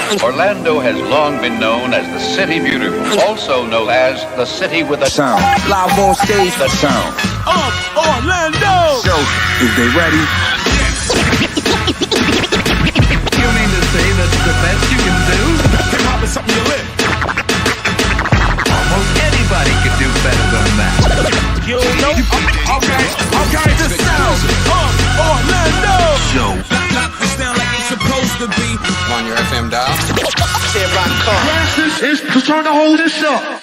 Orlando has long been known as the City Beautiful, also known as the City with a Sound. Live on stage. The sound. Orlando. So, is they ready? You mean to say that's the best you can do? Come up with something you live. Almost anybody could do better than that. You know? Okay. The sound of Orlando. Show. Knock this down like it's supposed to be. On your FM dial. Is trying to hold this up.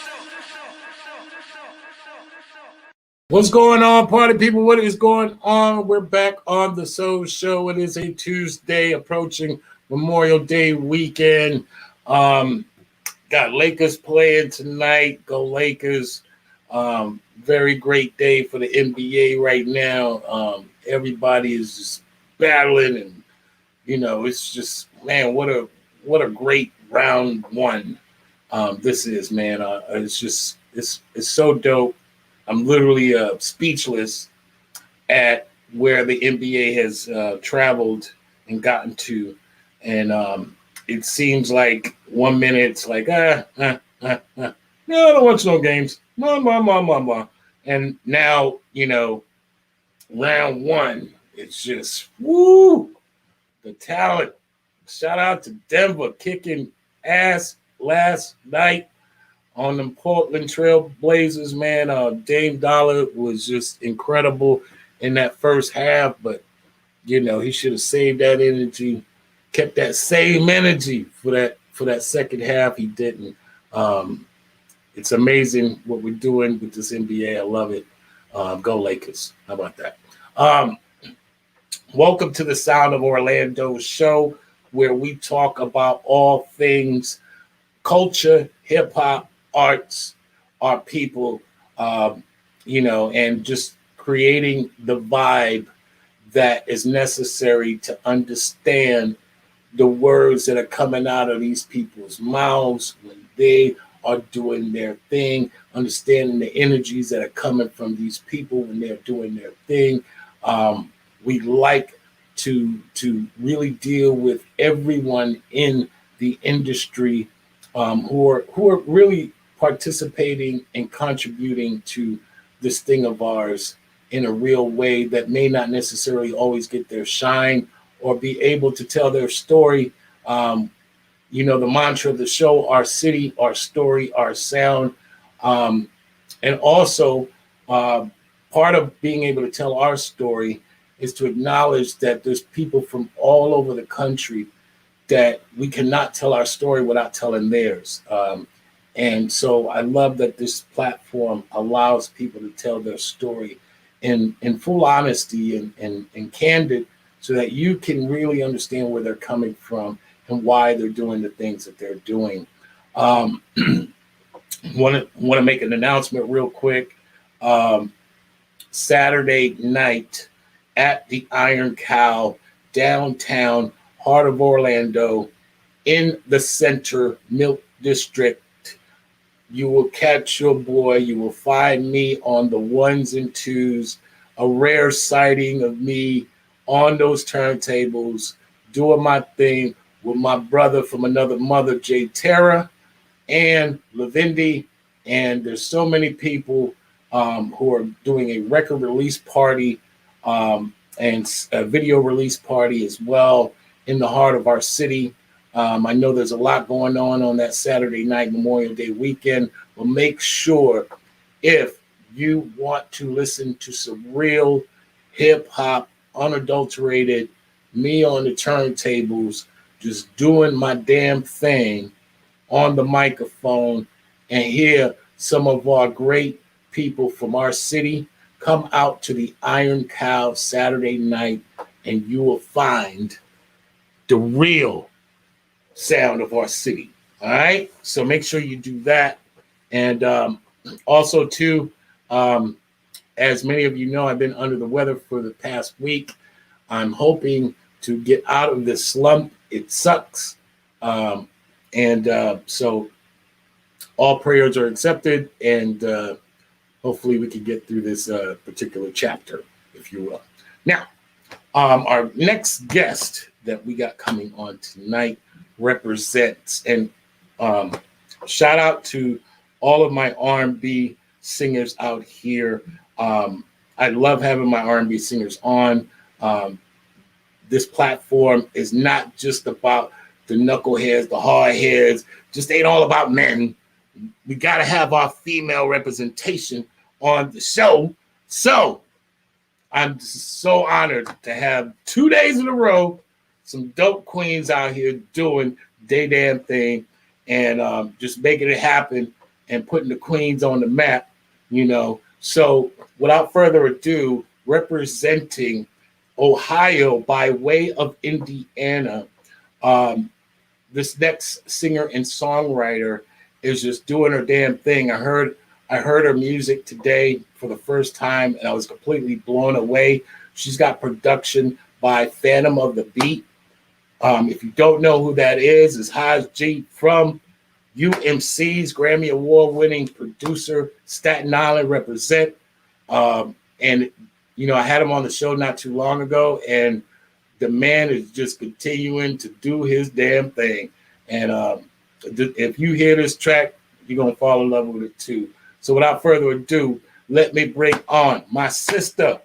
What's going on, party people? What is going on? We're back on the Soul Show. It is a Tuesday approaching Memorial Day weekend. Got Lakers playing tonight. Go Lakers. Very great day for the NBA right now. Everybody is just battling, and it's just, man, what a great round one this is, man. It's so dope. I'm literally speechless at where the NBA has traveled and gotten to, and it seems like 1 minute it's like no, I don't watch no games, and now round one, it's just woo, the talent. Shout out to Denver kicking ass last night on them Portland Trail Blazers, man. Dame Dollar was just incredible in that first half, but he should have saved that energy, kept that same energy for that second half. He didn't. It's amazing what we're doing with this NBA. I love it. Go Lakers. How about that? Welcome to the Sound of Orlando show, where we talk about all things culture, hip-hop, arts, our people, and just creating the vibe that is necessary to understand the words that are coming out of these people's mouths when they are doing their thing, understanding the energies that are coming from these people when they're doing their thing. We like to really deal with everyone in the industry who are really participating and contributing to this thing of ours in a real way that may not necessarily always get their shine or be able to tell their story. The mantra of the show: our city, our story, our sound. And also part of being able to tell our story is to acknowledge that there's people from all over the country that we cannot tell our story without telling theirs. And so I love that this platform allows people to tell their story in full honesty and candid, so that you can really understand where they're coming from and why they're doing the things that they're doing. Want to make an announcement real quick. Saturday night at the Iron Cow, downtown, heart of Orlando, in the Center Milk District. You will catch your boy. You will find me on the ones and twos, a rare sighting of me on those turntables, doing my thing with my brother from another mother, Jay Terra, and Lavindy. And there's so many people who are doing a record release party and a video release party as well in the heart of our city. I know there's a lot going on that Saturday night, Memorial Day weekend. But make sure, if you want to listen to some real hip hop, unadulterated, me on the turntables, just doing my damn thing on the microphone, and hear some of our great people from our city, come out to the Iron Cow Saturday night, and you will find the real sound of our city. All right, so make sure you do that. And also too, as many of you know, I've been under the weather for the past week. I'm hoping to get out of this slump. It sucks. So all prayers are accepted, and hopefully we can get through this particular chapter, if you will. Now, our next guest that we got coming on tonight represents. And shout out to all of my R&B singers out here. I love having my R&B singers on. This platform is not just about the knuckleheads, the hardheads. Just ain't all about men. We got to have our female representation on the show. So I'm so honored to have 2 days in a row some dope queens out here doing their damn thing and just making it happen and putting the queens on the map, you know. So without further ado, representing Ohio by way of Indiana, this next singer and songwriter is just doing her damn thing. I heard her music today for the first time, and I was completely blown away. She's got production by Phantom of the Beat. If you don't know who that is, it's Haj G from UMC's Grammy Award-winning producer, Staten Island represent. And, you know, I had him on the show not too long ago, and the man is just continuing to do his damn thing. And if you hear this track, you're going to fall in love with it too. So without further ado, let me bring on my sister.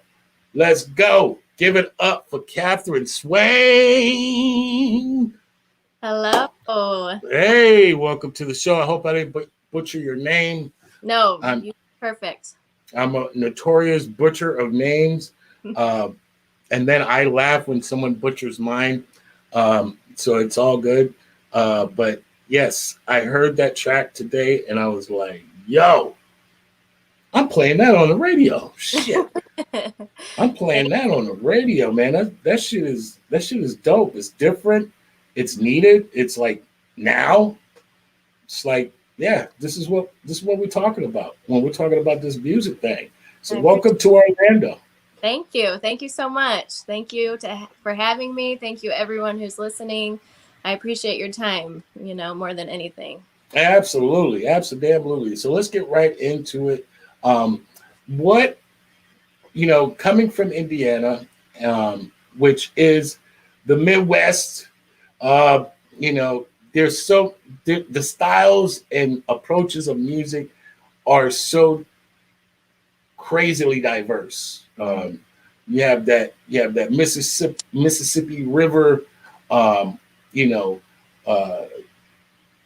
Let's go. Give it up for Katherine Swain. Hello. Hey, welcome to the show. I hope I didn't butcher your name. No, you're perfect. I'm a notorious butcher of names. And then I laugh when someone butchers mine. So it's all good. But yes, I heard that track today and I was like, yo, I'm playing that on the radio. Shit. I'm playing that on the radio, man. That shit is dope. It's different. It's needed. It's like now. It's like, yeah, this is what we're talking about when we're talking about this music thing. So welcome to Orlando. Thank you. Thank you so much. Thank you for having me. Thank you everyone who's listening. I appreciate your time, you know, more than anything. Absolutely. Absolutely. So let's get right into it. What, you know, coming from Indiana, which is the Midwest, you know, the styles and approaches of music are so crazily diverse. You have that Mississippi River, you know,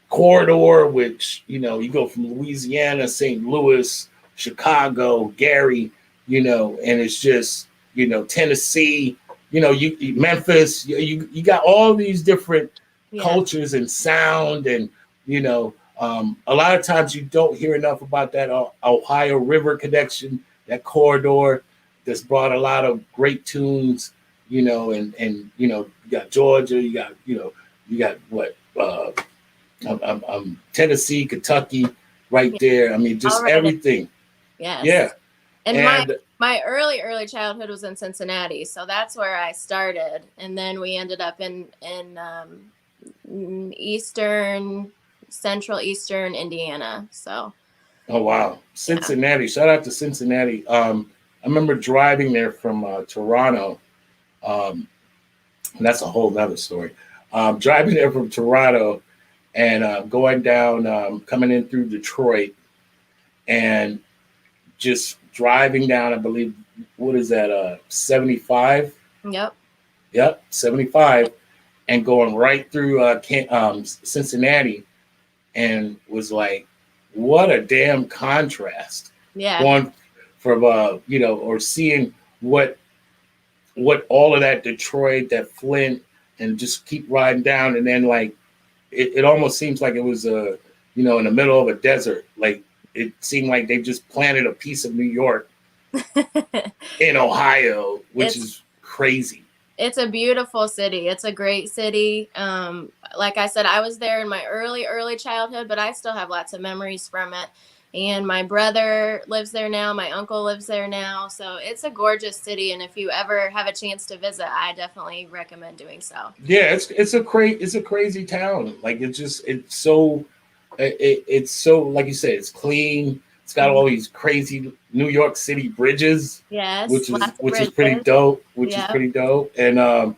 corridor, which, you know, you go from Louisiana, St. Louis, Chicago, Gary, you know, and it's just, you know, Tennessee, you know, you Memphis, you got all these different cultures and sound, and you know, a lot of times you don't hear enough about that Ohio River connection, that corridor that's brought a lot of great tunes, you know, and you know, you got Georgia, you got what Tennessee, Kentucky, right there. I mean, just everything. Yes. Yeah. And my early childhood was in Cincinnati, so that's where I started, and then we ended up in central eastern Indiana. So. Oh wow, Cincinnati! Yeah. Shout out to Cincinnati. I remember driving there from Toronto. And that's a whole nother story. Driving there from Toronto and going down, coming in through Detroit, and just driving down, I believe, what is that, 75? Yep, 75, and going right through Cincinnati, and was like, what a damn contrast. Yeah. Going from, you know, or seeing what all of that Detroit, that Flint, and just keep riding down, and then like, it almost seems like it was, you know, in the middle of a desert. Like, it seemed like they just planted a piece of New York in Ohio, which is crazy. It's a beautiful city. It's a great city. Like I said, I was there in my early childhood, but I still have lots of memories from it. And my brother lives there now. My uncle lives there now. So it's a gorgeous city. And if you ever have a chance to visit, I definitely recommend doing so. Yeah, it's a crazy town. Like, it's so like you said, it's clean. It's got all these crazy New York City bridges. Yes, which is pretty dope. And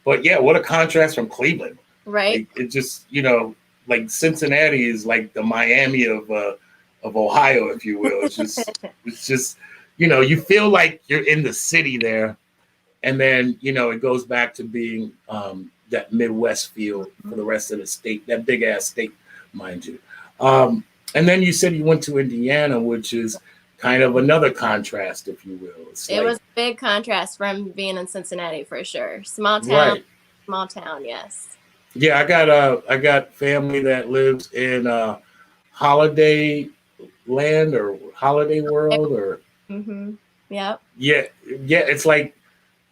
but yeah, what a contrast from Cleveland. Right. Like it just, like Cincinnati is like the Miami of Ohio, if you will. It's just, you feel like you're in the city there, and then it goes back to being that Midwest feel for the rest of the state, that big ass state, mind you. And then you said you went to Indiana, which is kind of another contrast, if you will. It was a big contrast from being in Cincinnati for sure. Small right. town, yes. Yeah, I got family that lives in Holiday Land or Holiday World or Mm-hmm. Yep. yeah, it's like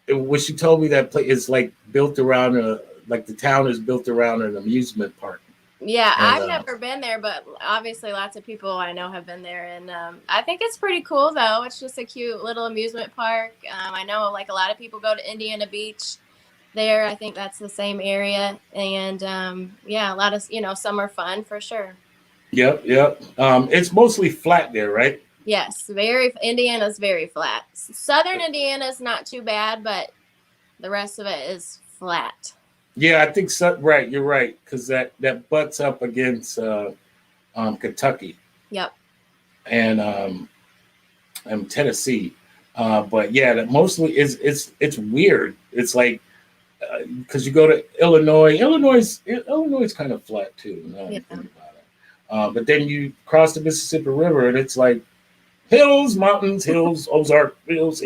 when she told me that place is like built around like the town is built around an amusement park. Yeah, And, I've never been there, but obviously lots of people I know have been there, and I think it's pretty cool though. It's just a cute little amusement park. I know like a lot of people go to Indiana Beach there. I think that's the same area, and yeah, a lot of summer fun for sure. Yep. It's mostly flat there, right? Yes, Indiana's very flat. Southern Indiana's not too bad, but the rest of it is flat. Yeah, I think so. Right, you're right, because that butts up against Kentucky Yep. and Tennessee. But yeah, that mostly it's weird. It's like because you go to Illinois. Illinois is kind of flat too. Now that I think about it. But then you cross the Mississippi River, and it's like hills, mountains, hills, Ozark, hills.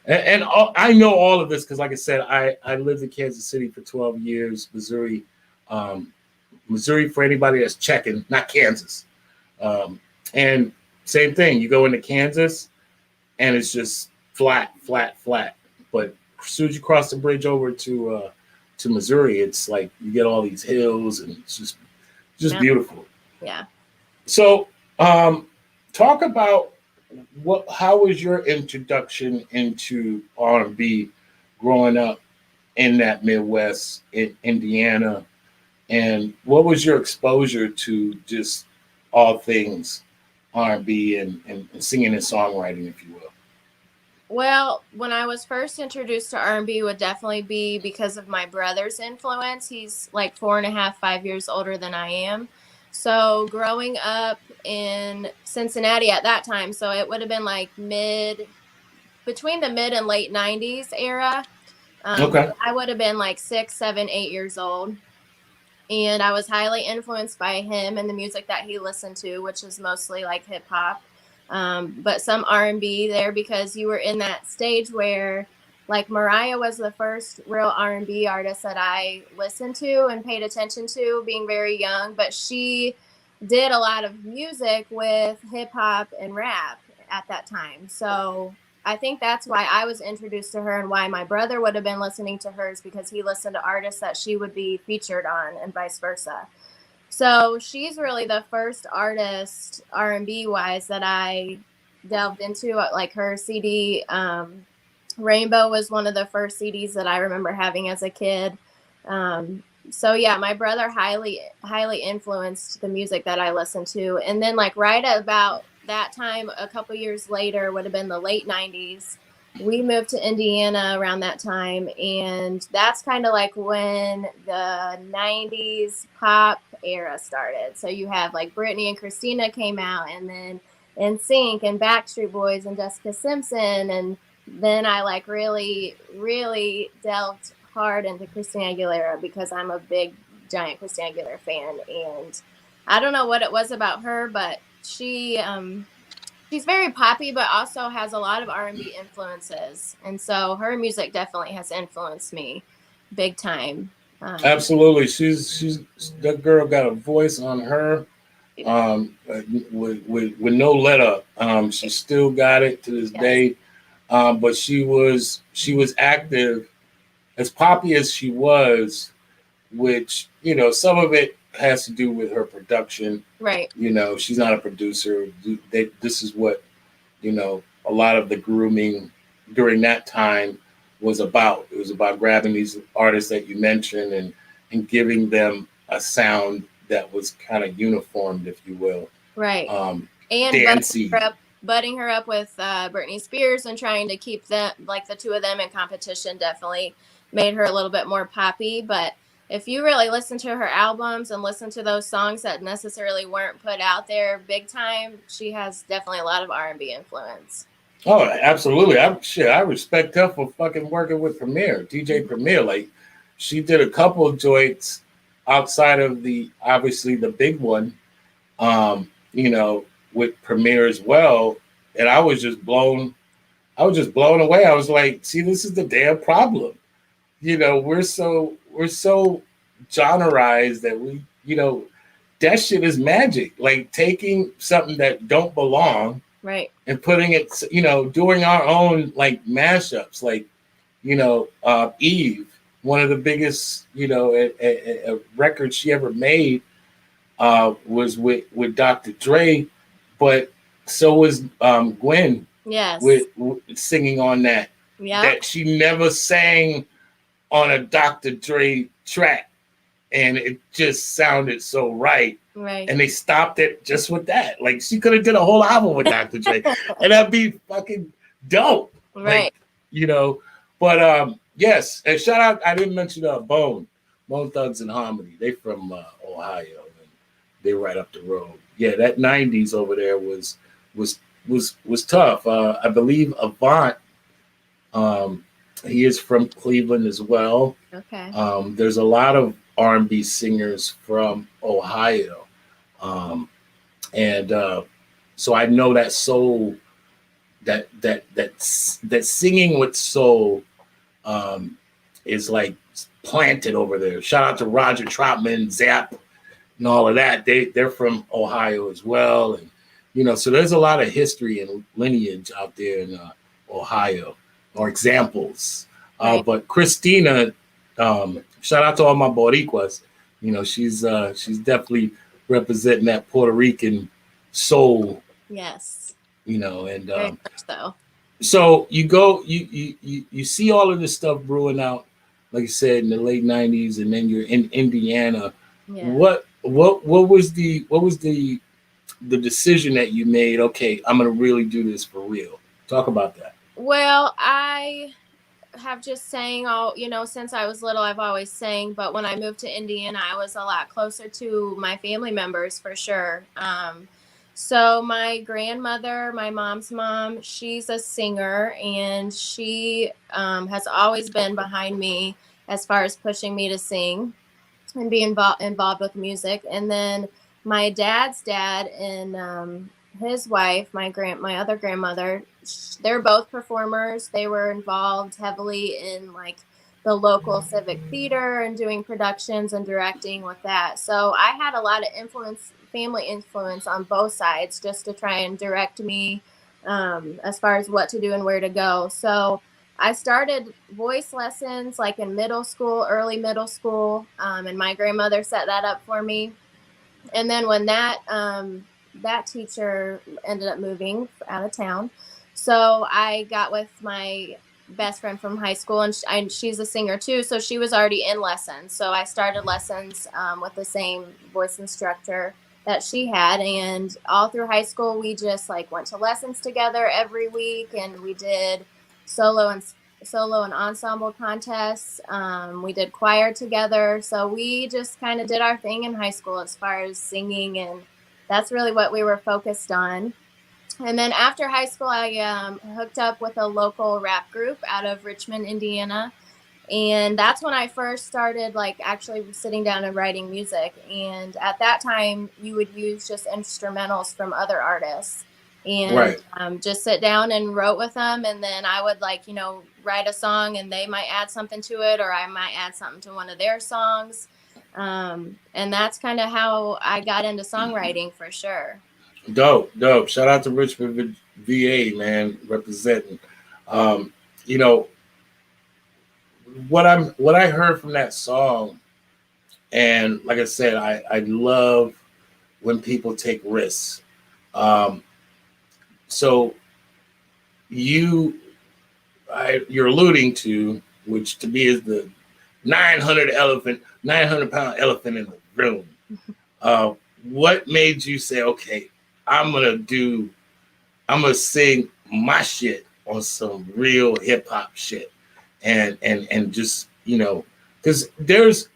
And I know all of this because, like I said, I lived in Kansas City for 12 years, Missouri. Missouri, for anybody that's checking, not Kansas. And same thing, you go into Kansas, and it's just flat. But as soon as you cross the bridge over to Missouri, it's like you get all these hills, and it's just Yeah. beautiful. Yeah. So, talk about how was your introduction into R&B growing up in that Midwest in Indiana, and what was your exposure to just all things R&B and singing and songwriting, if you will? Well, when I was first introduced to R&B would definitely be because of my brother's influence. He's like 4.5, 5 years older than I am. So growing up in Cincinnati at that time, so it would have been like between the mid and late 90s era. Okay. I would have been like 6, 7, 8 years old. And I was highly influenced by him and the music that he listened to, which is mostly like hip hop. But some R&B there because you were in that stage where like Mariah was the first real R&B artist that I listened to and paid attention to being very young, but she did a lot of music with hip hop and rap at that time. So I think that's why I was introduced to her and why my brother would have been listening to hers because he listened to artists that she would be featured on and vice versa. So she's really the first artist R&B wise that I delved into, like her CD. Rainbow was one of the first CDs that I remember having as a kid. So yeah, my brother highly influenced the music that I listened to. And then like right at about that time, a couple years later, would have been the late 90s. We moved to Indiana around that time, and that's kind of like when the 90s pop era started. So you have like Britney and Christina came out, and then NSYNC and Backstreet Boys and Jessica Simpson, and then I like really delved hard into Christina Aguilera because I'm a big giant Christina Aguilera fan, and I don't know what it was about her, but she's very poppy, but also has a lot of R&B influences. And so her music definitely has influenced me big time. Absolutely. She's that girl got a voice on her with no let up. She still got it to this day. But she was active, as poppy as she was, which, some of it has to do with her production. Right. She's not a producer. This is what, a lot of the grooming during that time was about. It was about grabbing these artists that you mentioned and giving them a sound that was kind of uniformed, if you will. Right. And dancey. Butting her up with Britney Spears and trying to keep them, like the two of them in competition, definitely made her a little bit more poppy. But if you really listen to her albums and listen to those songs that necessarily weren't put out there big time, she has definitely a lot of R&B influence. Oh, absolutely. I respect her for fucking working with Premier, DJ Premier. Like, she did a couple of joints outside of obviously the big one, with Premier as well. And I was just blown away. I was like, see, this is the damn problem. We're so genreized that that shit is magic. Like taking something that don't belong, right, and putting it, doing our own like mashups, like Eve, one of the biggest a record she ever made was with Dr. Dre, but so was Gwen. Yes, with singing on that. Yeah, that she never sang on a Dr. Dre track, and it just sounded so right. Right. And they stopped it just with that. Like, she could have did a whole album with Dr. Dre, and that'd be fucking dope. Right. Like, but yes, and shout out. I didn't mention Bone Thugs and Harmony. They from Ohio, and they right up the road. Yeah, that '90s over there was tough. I believe Avant. He is from Cleveland as well. Okay. There's a lot of R&B singers from Ohio, and so I know that soul, that singing with soul, is like planted over there. Shout out to Roger Troutman, Zapp, and all of that. They're from Ohio as well, and so there's a lot of history and lineage out there in Ohio, or examples. Right. But Christina, shout out to all my Boricuas. She's definitely representing that Puerto Rican soul. Yes. And very much so. So you see all of this stuff brewing out, like you said, in the late '90s, and then you're in Indiana. Yeah. What was the decision that you made? Okay, I'm gonna really do this for real. Talk about that. Well, I have just sang all, since I was little, I've always sang, but when I moved to Indiana, I was a lot closer to my family members for sure. So my grandmother, my mom's mom, she's a singer, and she has always been behind me as far as pushing me to sing and be involved with music. And then my dad's dad and his wife, my other grandmother, they're both performers. They were involved heavily in like the local civic theater and doing productions and directing with that. So I had a lot of family influence on both sides, just to try and direct me as far as what to do and where to go. So I started voice lessons like in early middle school, and my grandmother set that up for me. And then when that teacher ended up moving out of town, so I got with my best friend from high school, and she's a singer too, so she was already in lessons. So I started lessons with the same voice instructor that she had, and all through high school we just like went to lessons together every week, and we did solo and ensemble contests. We did choir together, so we just kind of did our thing in high school as far as singing, and that's really what we were focused on. And then after high school, I hooked up with a local rap group out of Richmond, Indiana. And that's when I first started like actually sitting down and writing music. And at that time, you would use just instrumentals from other artists, and just sit down and wrote with them. And then I would write a song, and they might add something to it, or I might add something to one of their songs. And that's kind of how I got into songwriting for sure. Dope. Shout out to Richmond, VA, man, representing. What I heard from that song, and like I said, I love when people take risks. So you're alluding to, which to me is the 900-pound elephant in the room. What made you say, okay, I'm gonna sing my shit on some real hip hop shit, and just because there's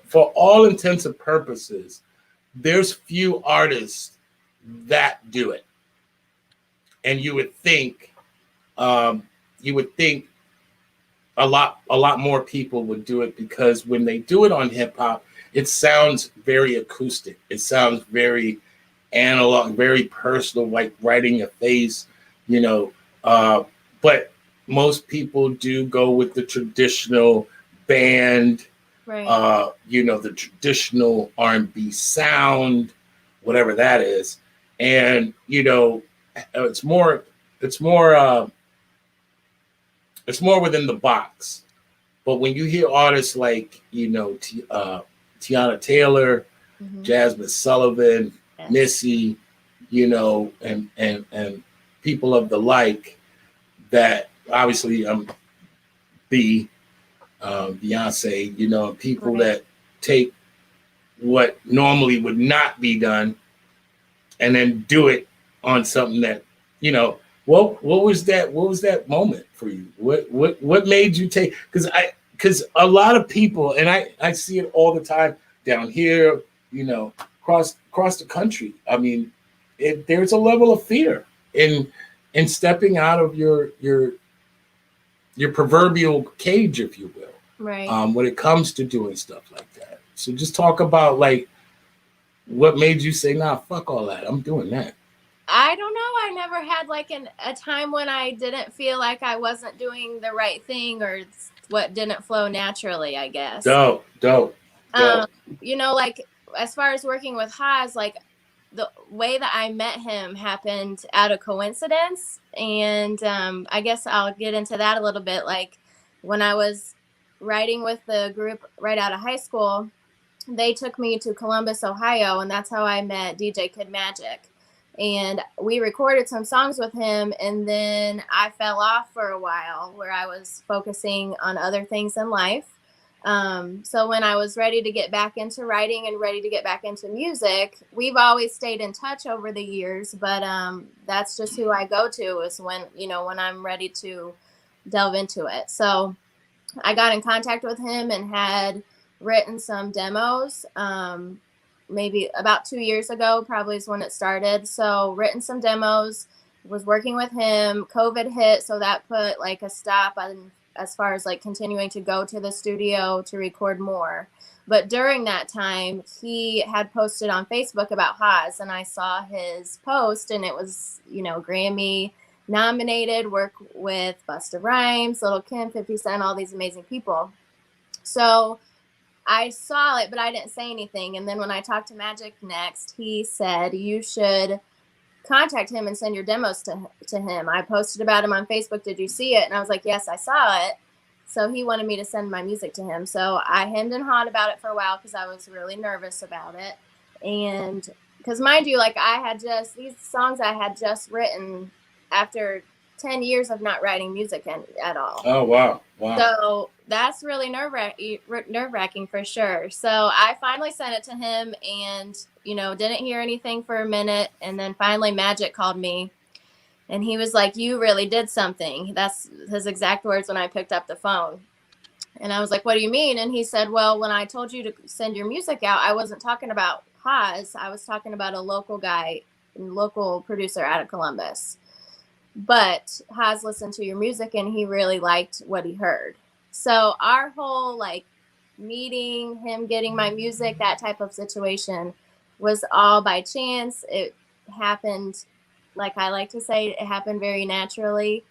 for all intents and purposes, there's few artists that do it. And you would think a lot more people would do it, because when they do it on hip hop, it sounds very acoustic. It sounds very analog, very personal, like right in your face, you know. But most people do go with the traditional band, Right. you know, the traditional R&B sound, whatever that is. And, you know, it's more within the box. But when you hear artists like, you know, Tiana Taylor, Mhm. Jasmine Sullivan, Yes. Missy, you know, and people of the like, that obviously Beyonce, you know, people Right. that take what normally would not be done and then do it on something that, you know, what was that moment for you? What made you take? Because a lot of people, and I see it all the time down here, you know, across the country. I mean, there's a level of fear in stepping out of your proverbial cage, if you will, Right. when it comes to doing stuff like that. So just talk about like what made you say, nah, fuck all that, I'm doing that. I don't know. I never had like a time when I didn't feel like I wasn't doing the right thing, or what didn't flow naturally, I guess. Dope. You know, like as far as working with Haas, like the way that I met him happened out of coincidence. And I guess I'll get into that a little bit. Like when I was writing with the group right out of high school, they took me to Columbus, Ohio, and that's how I met DJ Kid Magic. And we recorded some songs with him, and then I fell off for a while where I was focusing on other things in life. So when I was ready to get back into writing and ready to get back into music, we've always stayed in touch over the years, but that's just who I go to, is when, you know, when I'm ready to delve into it. So I got in contact with him and had written some demos. Maybe about 2 years ago, probably is when it started. So written some demos, was working with him. COVID hit, so that put like a stop on as far as like continuing to go to the studio to record more. But during that time, he had posted on Facebook about Haas, and I saw his post, and it was, you know, Grammy nominated, work with Busta Rhymes, Lil' Kim, 50 Cent, all these amazing people. So I saw it, but I didn't say anything. And then when I talked to Magic next, he said, you should contact him and send your demos to him. I posted about him on Facebook. Did you see it? And I was like, yes, I saw it. So he wanted me to send my music to him. So I hemmed and hawed about it for a while because I was really nervous about it. And because mind you, like I had just, these songs I had just written after 10 years of not writing music at all. Oh, wow. So that's really nerve-wracking for sure. So I finally sent it to him and, you know, didn't hear anything for a minute. And then finally Magic called me and he was like, you really did something. That's his exact words when I picked up the phone. And I was like, what do you mean? And he said, well, when I told you to send your music out, I wasn't talking about Haas. I was talking about a local guy, local producer out of Columbus. But Haas listened to your music and he really liked what he heard. So our whole like meeting, him getting my music, that type of situation was all by chance. It happened, like I like to say, it happened very naturally,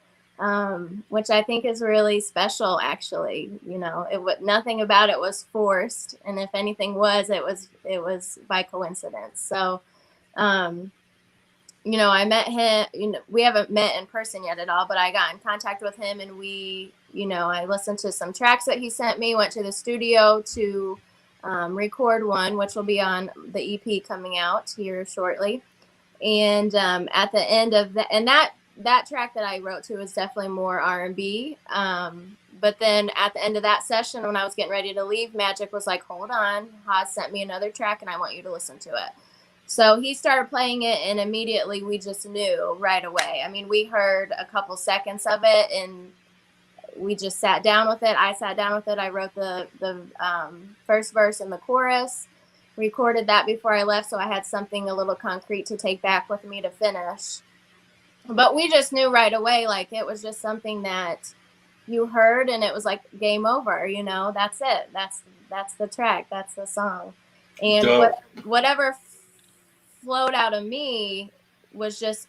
which I think is really special, actually. You know, nothing about it was forced. And if anything was, it was by coincidence. So, you know, I met him, you know, we haven't met in person yet at all, but I got in contact with him and we, you know, I listened to some tracks that he sent me, went to the studio to record one, which will be on the EP coming out here shortly. And at the end of that, and that track that I wrote to is definitely more R&B. But then at the end of that session, when I was getting ready to leave, Magic was like, hold on, Haas sent me another track and I want you to listen to it. So he started playing it and immediately we just knew right away. I mean, we heard a couple seconds of it and we just sat down with it. I sat down with it. I wrote the first verse and the chorus, recorded that before I left, so I had something a little concrete to take back with me to finish. But we just knew right away, like, it was just something that you heard and it was like game over, you know, that's it. That's the track, that's the song. And whatever flowed out of me was just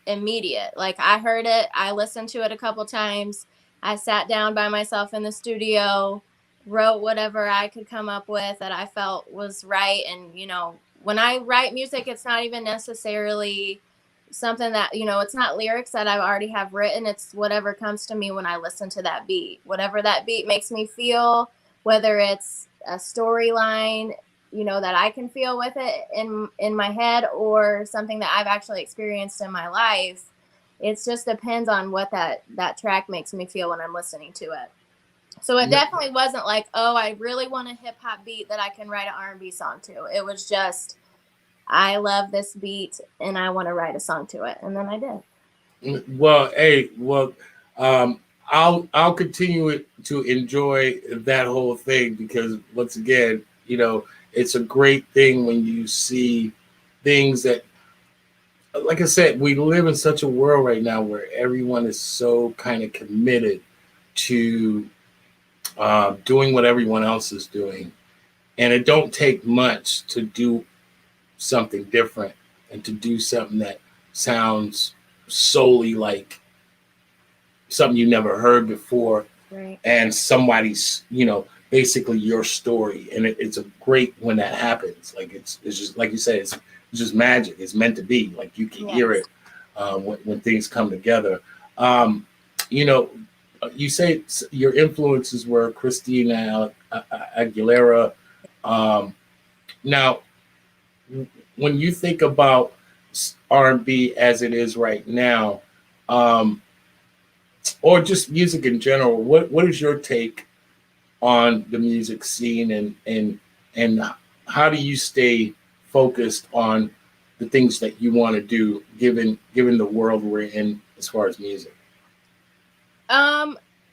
immediate. Like, I heard it, I listened to it a couple times, I sat down by myself in the studio, wrote whatever I could come up with that I felt was right. And, you know, when I write music, it's not even necessarily something that, you know, it's not lyrics that I already have written. It's whatever comes to me when I listen to that beat, whatever that beat makes me feel, whether it's a storyline, you know, that I can feel with it in my head, or something that I've actually experienced in my life. It just depends on what that track makes me feel when I'm listening to it. So it definitely wasn't like, oh, I really want a hip hop beat that I can write an R&B song to. It was just, I love this beat and I want to write a song to it. And then I did. Well, I'll continue to enjoy that whole thing, because once again, you know, it's a great thing when you see things that, like I said, we live in such a world right now where everyone is so kind of committed to doing what everyone else is doing. And it don't take much to do something different and to do something that sounds solely like something you never heard before. Right. And somebody's, you know, basically your story. And it's a great when that happens. Like, it's just, like you said, it's just magic. It's meant to be. Like, you can hear it when things come together. You know, you say your influences were Christina Aguilera. Now, when you think about R&B as it is right now, or just music in general, what is your take on the music scene, and how do you stay focused on the things that you want to do, given the world we're in as far as music?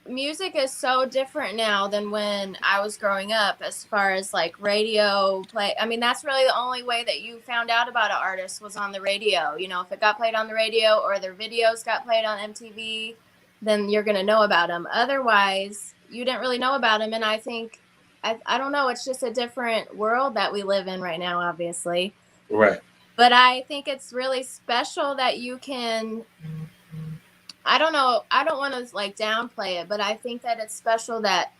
Music is so different now than when I was growing up, as far as like radio play. I mean, that's really the only way that you found out about an artist was on the radio. You know, if it got played on the radio or their videos got played on MTV, then you're going to know about them. Otherwise, you didn't really know about them. And I think, I don't know, it's just a different world that we live in right now, obviously. Right. But I think it's really special that you can, I don't know, I don't want to like downplay it, but I think that it's special that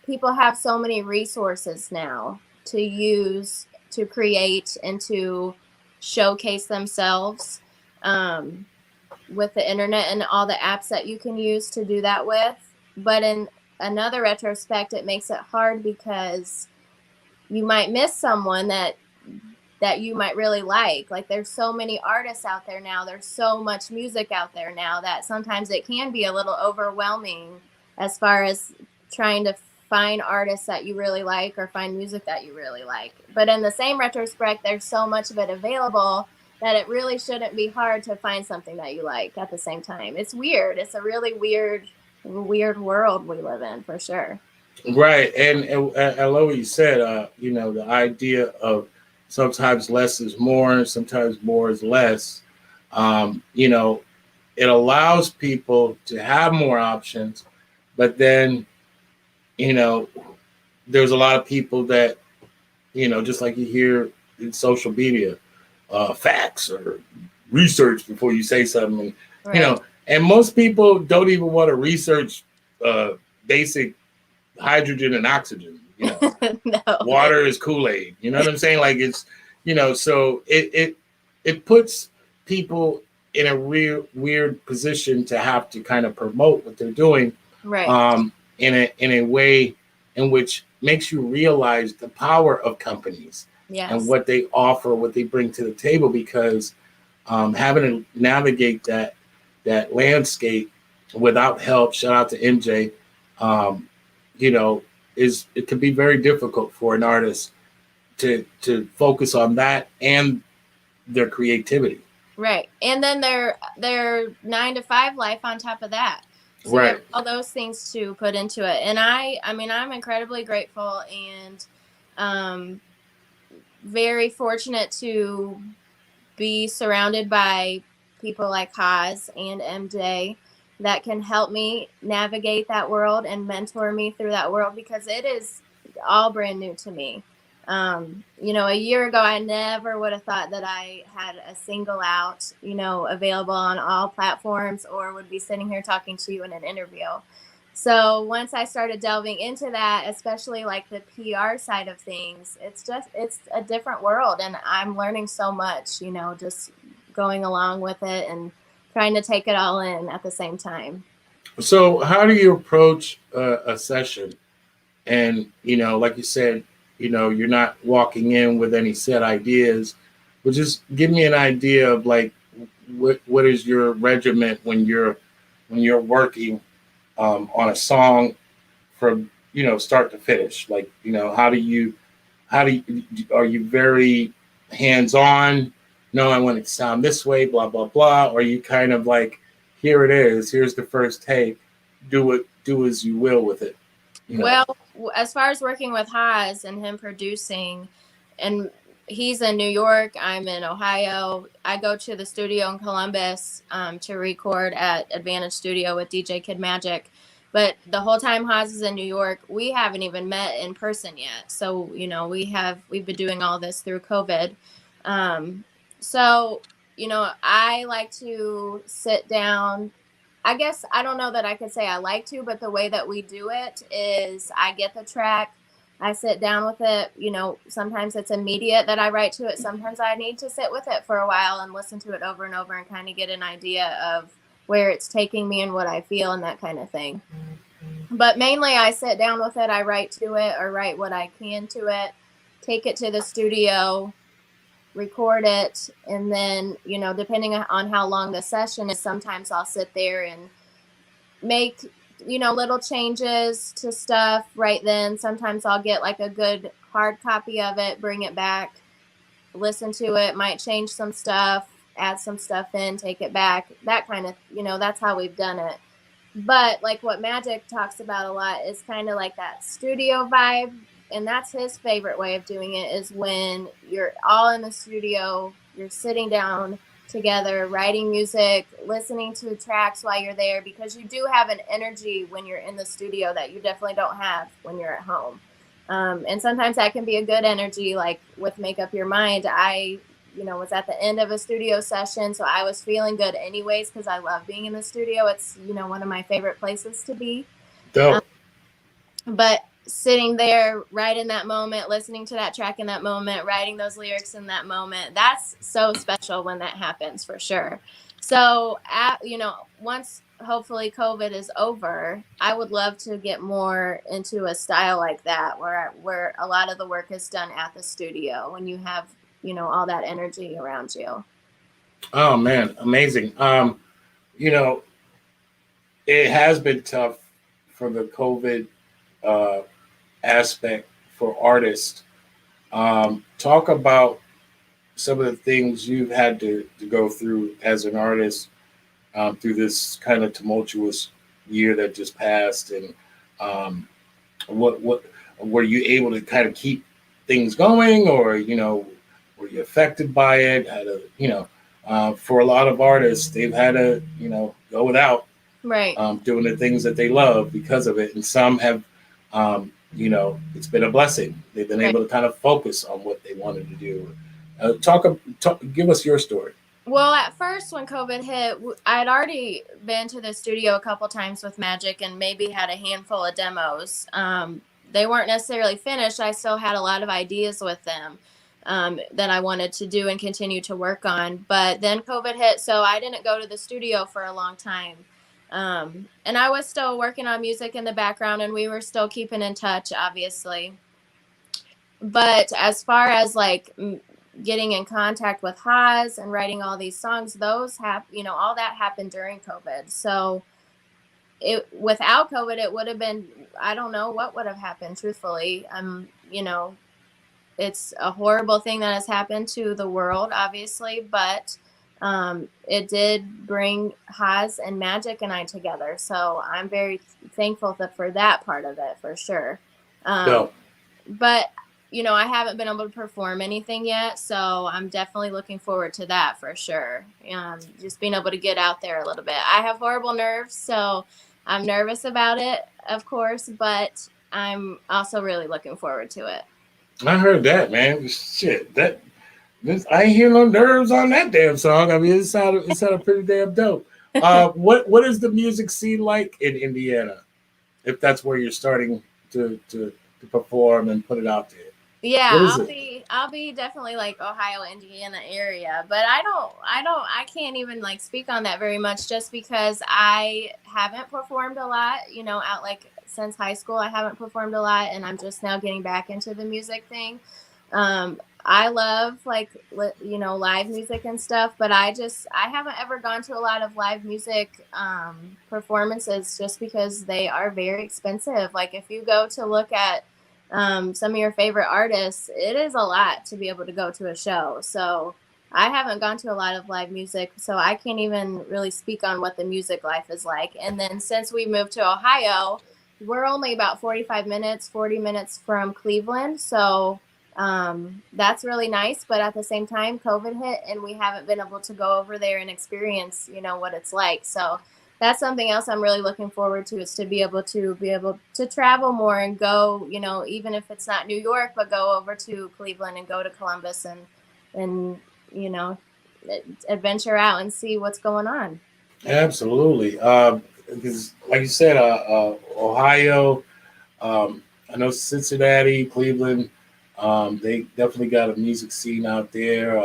people have so many resources now to use to create and to showcase themselves, with the internet and all the apps that you can use to do that with. But in another retrospect, it makes it hard because you might miss someone that you might really like. Like, there's so many artists out there now. There's so much music out there now that sometimes it can be a little overwhelming as far as trying to find artists that you really like or find music that you really like. But in the same retrospect, there's so much of it available that it really shouldn't be hard to find something that you like at the same time. It's weird. It's a really weird world we live in, for sure. Right. And I love what you said, you know, the idea of sometimes less is more, sometimes more is less. You know, it allows people to have more options, but then, you know, there's a lot of people that, you know, just like you hear in social media, facts or research before you say something, Right. You know, and most people don't even want to research basic hydrogen and oxygen. You know, No. water is Kool-Aid. You know what I'm saying? Like, it's, you know, so it puts people in a weird position to have to kind of promote what they're doing, Right. In a way in which makes you realize the power of companies. Yes. And what they offer, what they bring to the table, because having to navigate that landscape without help, shout out to MJ, you know, it can be very difficult for an artist to focus on that and their creativity. Right. And then their 9 to 5 life on top of that. So you have Right. all those things to put into it. And I mean, I'm incredibly grateful and um, very fortunate to be surrounded by people like Haas and MJ that can help me navigate that world and mentor me through that world because it is all brand new to me. A year ago, I never would have thought that I had a single out, available on all platforms or would be sitting here talking to you in an interview. So once I started delving into that, especially like the PR side of things, it's a different world and I'm learning so much, just going along with it and trying to take it all in at the same time. So, how do you approach a session? And like you said, you're not walking in with any set ideas, but just give me an idea of like what is your regiment when you're working on a song from start to finish. Like how do you are you very hands on? No, I want it to sound this way, blah blah blah. Or are you kind of like, here it is, here's the first take, do as you will with it. You know. Well, as far as working with Haas and him producing, and he's in New York, I'm in Ohio. I go to the studio in Columbus to record at Advantage Studio with DJ Kid Magic. But the whole time Haas is in New York, we haven't even met in person yet. So, we've been doing all this through COVID. Um, so, I like to sit down. I guess I don't know that I could say I like to, but the way that we do it is I get the track, I sit down with it. Sometimes it's immediate that I write to it. Sometimes I need to sit with it for a while and listen to it over and over and kind of get an idea of where it's taking me and what I feel and that kind of thing. But mainly I sit down with it, I write to it or write what I can to it, take it to the studio, record it, and then depending on how long the session is, sometimes I'll sit there and make little changes to stuff right then. Sometimes I'll get like a good hard copy of it, bring it back, listen to it, might change some stuff, add some stuff in, take it back, that kind of, that's how we've done it. But like what Magic talks about a lot is kind of like that studio vibe. And that's his favorite way of doing it, is when you're all in the studio, you're sitting down together, writing music, listening to tracks while you're there, because you do have an energy when you're in the studio that you definitely don't have when you're at home. And sometimes that can be a good energy, like with Make Up Your Mind. I was at the end of a studio session, so I was feeling good anyways because I love being in the studio. It's one of my favorite places to be. Dope. But sitting there right in that moment, listening to that track in that moment, writing those lyrics in that moment, that's so special when that happens, for sure. So once hopefully COVID is over, I would love to get more into a style like that, where a lot of the work is done at the studio when you have all that energy around you. Oh man, amazing. You know, it has been tough for the COVID uh, aspect for artists. Talk about some of the things you've had to go through as an artist through this kind of tumultuous year that just passed, and what were you able to kind of keep things going, or were you affected by it? For a lot of artists, they've had to go without Right. doing the things that they love because of it, and some have it's been a blessing. They've been able to kind of focus on what they wanted to do. Give us your story. Well, at first when COVID hit, I'd already been to the studio a couple times with Magic and maybe had a handful of demos. They weren't necessarily finished. I still had a lot of ideas with them that I wanted to do and continue to work on. But then COVID hit, so I didn't go to the studio for a long time. And I was still working on music in the background, and we were still keeping in touch, obviously. But as far as like getting in contact with Haas and writing all these songs, those all that happened during COVID. So without COVID, it would have been, I don't know what would have happened, truthfully. It's a horrible thing that has happened to the world, obviously, but It did bring Haas and Magic and I together. So I'm very thankful for that part of it, for sure. No. But, you know, I haven't been able to perform anything yet. So I'm definitely looking forward to that for sure. Just being able to get out there a little bit. I have horrible nerves, so I'm nervous about it, of course, but I'm also really looking forward to it. I heard that, man. Shit, I ain't hear no nerves on that damn song. I mean, it sounded pretty damn dope. What is the music scene like in Indiana? If that's where you're starting to perform and put it out there. Yeah, I'll be definitely like Ohio, Indiana area, but I can't even like speak on that very much just because I haven't performed a lot, you know, out like since high school. I haven't performed a lot and I'm just now getting back into the music thing. I love like you know, live music and stuff, but I haven't ever gone to a lot of live music performances just because they are very expensive. Like if you go to look at some of your favorite artists, it is a lot to be able to go to a show. So I haven't gone to a lot of live music, so I can't even really speak on what the music life is like. And then since we moved to Ohio, we're only about 40 minutes from Cleveland. So that's really nice. But at the same time, COVID hit and we haven't been able to go over there and experience, you know, what it's like. So that's something else I'm really looking forward to, is to be able to travel more and go, you know, even if it's not New York, but go over to Cleveland and go to Columbus and you know, adventure out and see what's going on. Absolutely. Because like you said, Ohio, I know Cincinnati, Cleveland, they definitely got a music scene out there.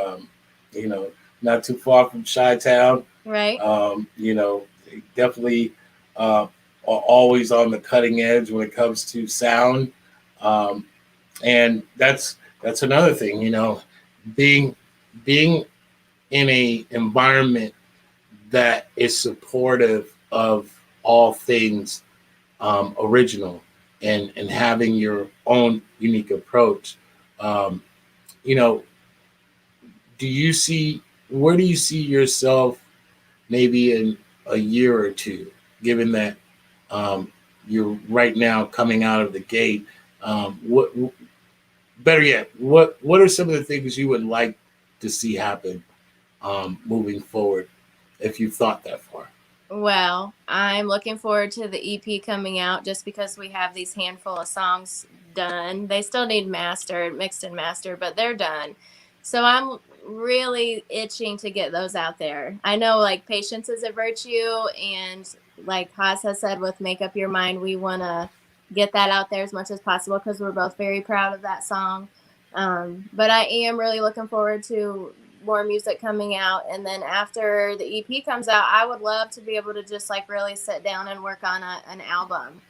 You know, not too far from Chi-Town. Right. You know, they definitely are always on the cutting edge when it comes to sound. And that's another thing, you know, being in a environment that is supportive of all things original and having your own unique approach. You know, where do you see yourself maybe in a year or two, given that you're right now coming out of the gate? What better yet, what are some of the things you would like to see happen moving forward, if you've thought that far? Well, I'm looking forward to the EP coming out just because we have these handful of songs done. They still need mixed and mastered, but they're done. So I'm really itching to get those out there. I know like patience is a virtue, and like Haas has said with Make Up Your Mind, we want to get that out there as much as possible because we're both very proud of that song. But I am really looking forward to more music coming out, and then after the EP comes out, I would love to be able to just like really sit down and work on an album.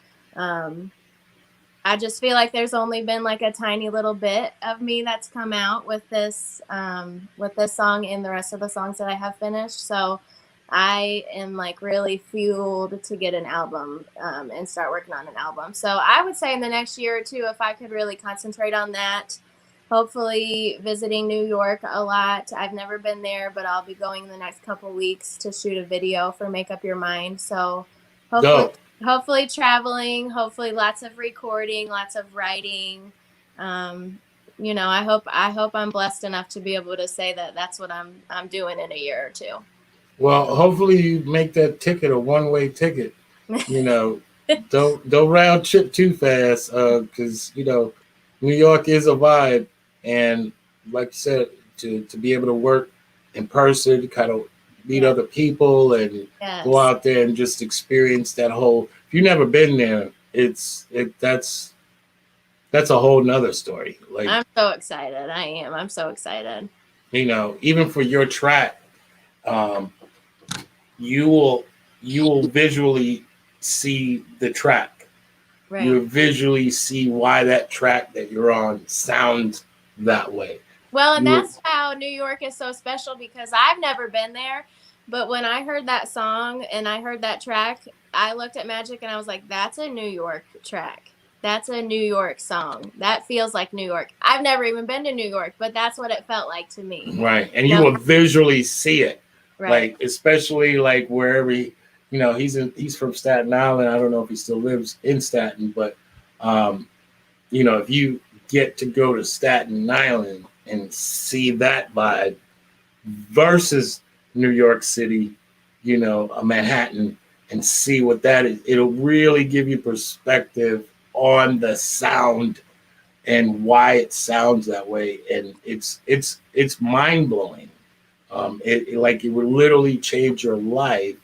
I just feel like there's only been like a tiny little bit of me that's come out with this song and the rest of the songs that I have finished. So I am like really fueled to get an album and start working on an album. So I would say in the next year or two, if I could really concentrate on that. Hopefully visiting New York a lot. I've never been there, but I'll be going in the next couple weeks to shoot a video for Make Up Your Mind. So hopefully traveling, hopefully lots of recording, lots of writing. You know, I hope I'm blessed enough to be able to say that that's what I'm doing in a year or two. Well, hopefully you make that ticket a one-way ticket. You know, don't round trip too fast, because you know, New York is a vibe. And like you said, to be able to work in person, kind of meet other people and go out there and just experience that whole. If you've never been there, that's a whole nother story. Like, I'm so excited. I'm so excited. You know, even for your track, you will visually see the track. Right. You'll visually see why that track that you're on sounds that way. Well, and that's how New York is so special, because I've never been there. But when I heard that song and I heard that track, I looked at Magic and I was like, that's a New York track. That's a New York song. That feels like New York. I've never even been to New York, but that's what it felt like to me. Right. And you will visually see it. Right. Like especially like wherever he's from Staten Island. I don't know if he still lives in Staten, but if you get to go to Staten Island and see that vibe versus New York City, a Manhattan, and see what that is, it'll really give you perspective on the sound and why it sounds that way. And it's mind blowing. It would literally change your life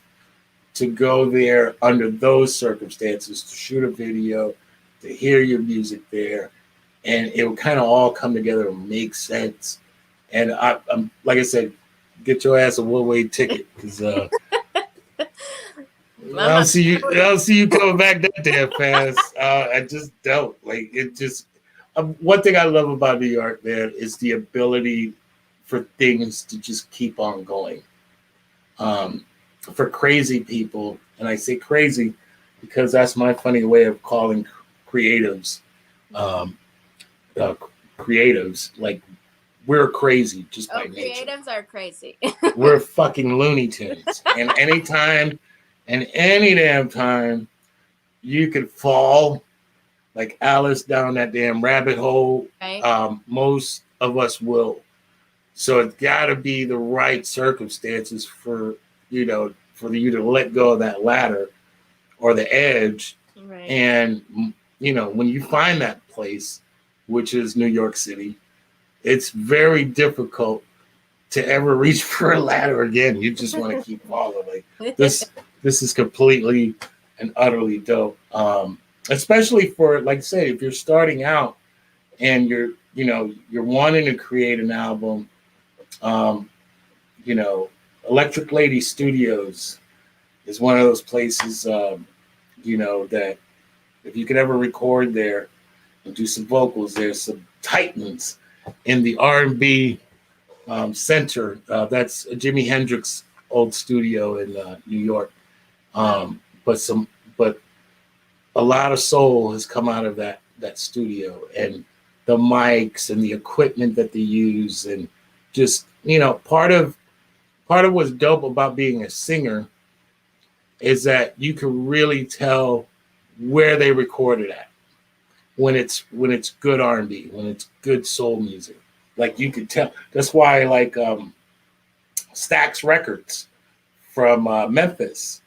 to go there under those circumstances, to shoot a video, to hear your music there, and it would kind of all come together and make sense. And I'm like I said, get your ass a one-way ticket because I don't see you coming back that damn fast. I just don't like it. Just one thing I love about New York, man, is the ability for things to just keep on going. For crazy people, and I say crazy because that's my funny way of calling creatives. Creatives, like, we're crazy just by nature. Creatives are crazy. We're fucking Looney Tunes. And anytime and any damn time you could fall like Alice down that damn rabbit hole, right. Most of us will. So it's got to be the right circumstances for you to let go of that ladder or the edge. Right. And when you find that place, which is New York City, it's very difficult to ever reach for a ladder again. You just want to keep falling. Like this is completely and utterly dope. Especially for, like I say, if you're starting out and you're wanting to create an album, Electric Lady Studios is one of those places, that if you could ever record there and do some vocals, there's some titans in the R&B center. That's Jimi Hendrix old studio in New York. But a lot of soul has come out of that studio, and the mics and the equipment that they use, and just part of what's dope about being a singer is that you can really tell where they recorded at when it's good R&B, when it's good soul music. Like, you could tell. That's why, like, Stax Records from Memphis,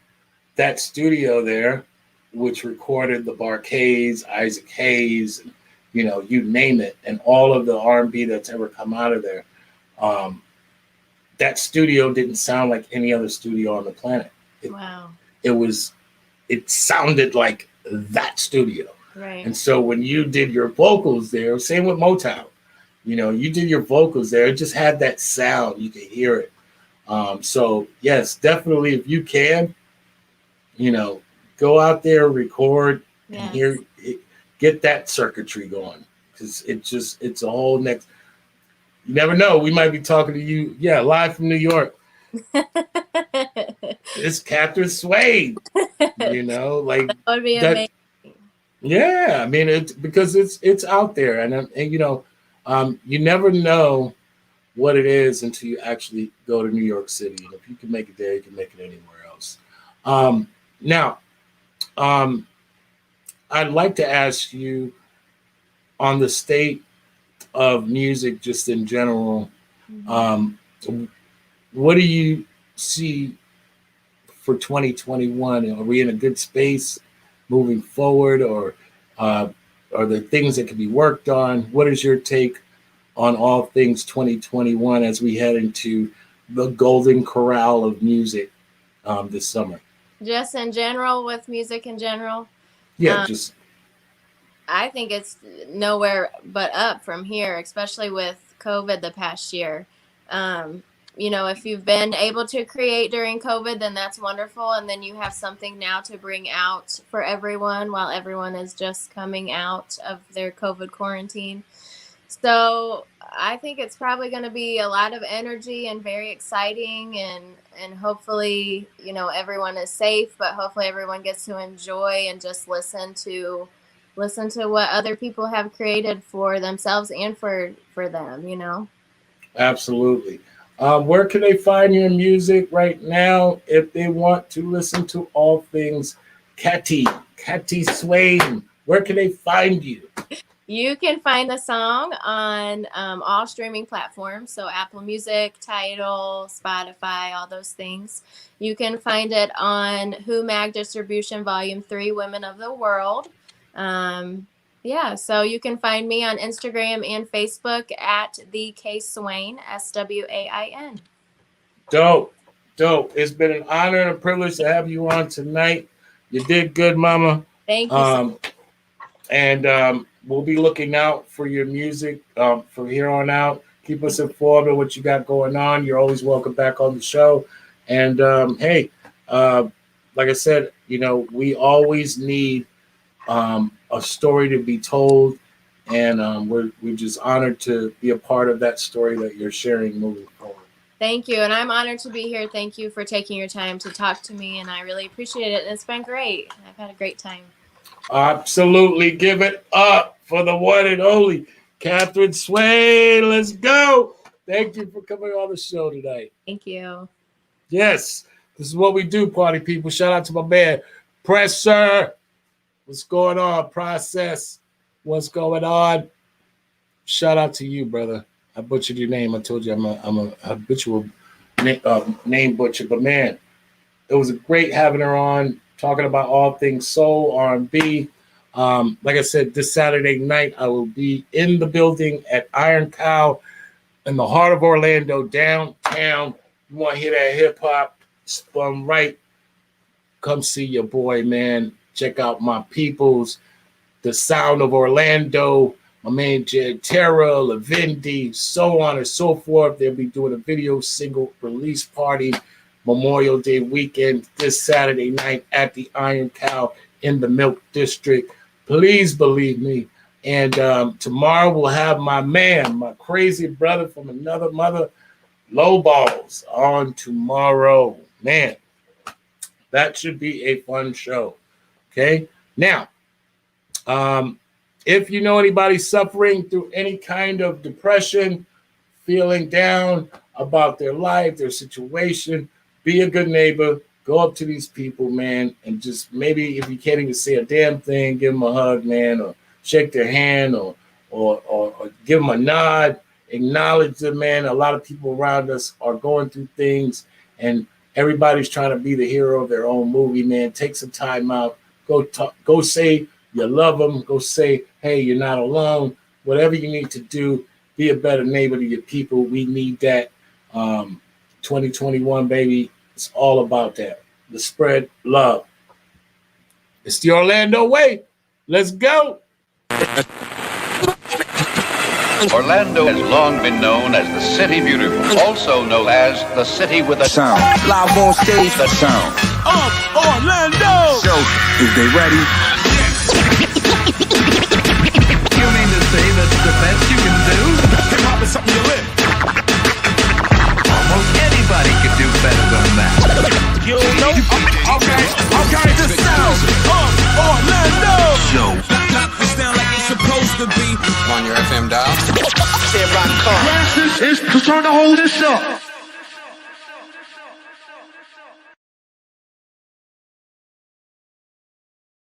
that studio there, which recorded the Bar-Kays, Isaac Hayes, you name it, and all of the R&B that's ever come out of there. That studio didn't sound like any other studio on the planet. Wow. It sounded like that studio. Right. And so when you did your vocals there, same with Motown, you did your vocals there, it just had that sound. You could hear it. So yes, definitely, if you can, go out there, record, and get that circuitry going, because it's a whole next. You never know. We might be talking to you, live from New York. It's Katherine Swain. Like that would be amazing. Yeah, I mean, it's out there, and you never know what it is until you actually go to New York City. And if you can make it there, you can make it anywhere else. Now, I'd like to ask you on the state of music, just in general. What do you see for 2021? Are we in a good space moving forward, or are there things that can be worked on? What is your take on all things 2021 as we head into the golden corral of music this summer? Just in general, with music in general? Yeah, I think it's nowhere but up from here, especially with COVID the past year. If you've been able to create during COVID, then that's wonderful. And then you have something now to bring out for everyone while everyone is just coming out of their COVID quarantine. So I think it's probably going to be a lot of energy and very exciting, and hopefully, everyone is safe, but hopefully everyone gets to enjoy and just listen to what other people have created for themselves and for them, Absolutely. Where can they find your music right now if they want to listen to all things Katty Swain? Where can they find you? You can find the song on all streaming platforms, so Apple Music, Tidal, Spotify, all those things. You can find it on Who Mag Distribution Volume 3, Women of the World. Yeah, so you can find me on Instagram and Facebook at the K Swain, Swain. Dope. It's been an honor and a privilege to have you on tonight. You did good, Mama. Thank you. And we'll be looking out for your music from here on out. Keep us informed of what you got going on. You're always welcome back on the show. And hey, like I said, we always need a story to be told, and we're just honored to be a part of that story that you're sharing moving forward. Thank you, and I'm honored to be here. Thank you for taking your time to talk to me, and I really appreciate it. It's been great. I've had a great time. Absolutely. Give it up for the one and only Katherine Swain. Let's go. Thank you for coming on the show tonight. Thank you. Yes, this is what we do, party people. Shout out to my man, Pressure. What's going on, Process? What's going on? Shout out to you, brother. I butchered your name. I told you I'm a habitual name butcher. But, man, it was great having her on, talking about all things soul, R&B. Like I said, this Saturday night, I will be in the building at Iron Cow in the heart of Orlando, downtown. You want to hear that hip-hop spun right? Come see your boy, man. Check out my peoples, the sound of Orlando, my man Jed Terra, Lavendi, so on and so forth. They'll be doing a video single release party Memorial Day weekend this Saturday night at the Iron Cow in the Milk District. Please believe me. And tomorrow we'll have my man, my crazy brother from another mother, Low Balls, on tomorrow. Man, that should be a fun show. Okay. Now, if you know anybody suffering through any kind of depression, feeling down about their life, their situation, be a good neighbor. Go up to these people, man, and just maybe if you can't even say a damn thing, give them a hug, man, or shake their hand, or give them a nod. Acknowledge them, man. A lot of people around us are going through things, and everybody's trying to be the hero of their own movie, man. Take some time out. Go say you love them. Go say, hey, you're not alone. Whatever you need to do, be a better neighbor to your people. We need that. 2021, baby. It's all about that. Let's spread love. It's the Orlando way. Let's go. Orlando has long been known as the City Beautiful, also known as the city with a Sound. Live on stage. The sound. Orlando! So, is they ready? You mean to say that's the best you can do? Hip hop is something you live. Almost anybody could do better than that. You know? Okay, the sound of Orlando! Yo. Knock this down like it's supposed to be. On your FM dial. Yes, this is to turn the whole this up.